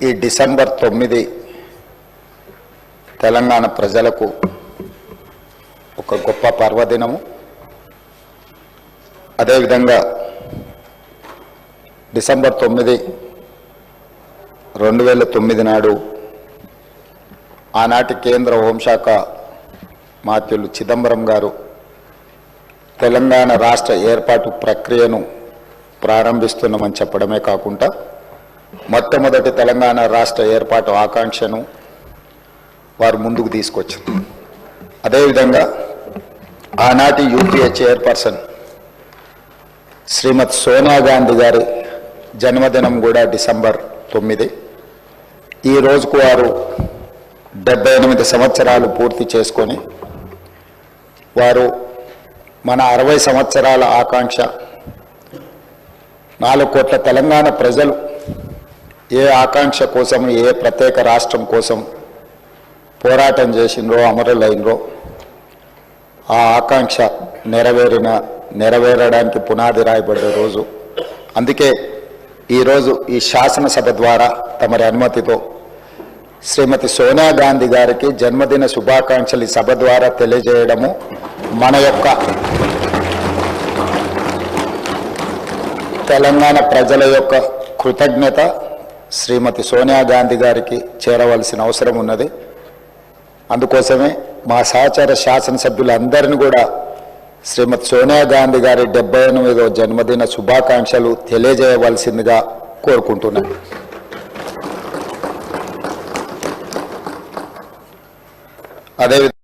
ఈ డిసెంబర్ 9 తెలంగాణ ప్రజలకు ఒక గొప్ప పర్వదినము. అదేవిధంగా డిసెంబర్ 9, 2009 నాడు ఆనాటి కేంద్ర హోంశాఖ మాత్యులు చిదంబరం గారు తెలంగాణ రాష్ట్ర ఏర్పాటు ప్రక్రియను ప్రారంభిస్తున్నామని చెప్పడమే కాకుండా మొట్టమొదటి తెలంగాణ రాష్ట్ర ఏర్పాటు ఆకాంక్షను వారు ముందుకు తీసుకొచ్చారు. అదేవిధంగా ఆనాటి యూపీఏ చైర్పర్సన్ శ్రీమతి సోనియా గాంధీ గారి జన్మదినం కూడా డిసెంబర్ 9. ఈ రోజుకు వారు 78 సంవత్సరాలు పూర్తి చేసుకొని వారు మన 60 సంవత్సరాల ఆకాంక్ష 4 కోట్ల తెలంగాణ ప్రజలు ఏ ఆకాంక్ష కోసం, ఏ ప్రత్యేక రాష్ట్రం కోసం పోరాటం చేసినరో, అమరులైనరో ఆ ఆకాంక్ష నెరవేరడానికి పునాది రాయబడ్డ రోజు. అందుకే ఈరోజు ఈ శాసనసభ ద్వారా తమరి అనుమతితో శ్రీమతి సోనియా గాంధీ గారికి జన్మదిన శుభాకాంక్షలు ఈ సభ ద్వారా తెలియజేయడము మన యొక్క తెలంగాణ ప్రజల యొక్క కృతజ్ఞత శ్రీమతి సోనియా గాంధీ గారికి చేరవలసిన అవసరం ఉన్నది. అందుకోసమే మా సహచర శాసనసభ్యులందరినీ కూడా శ్రీమతి సోనియా గాంధీ గారి 78వ జన్మదిన శుభాకాంక్షలు తెలియజేయవలసిందిగా కోరుకుంటున్నాను. అదేవిధంగా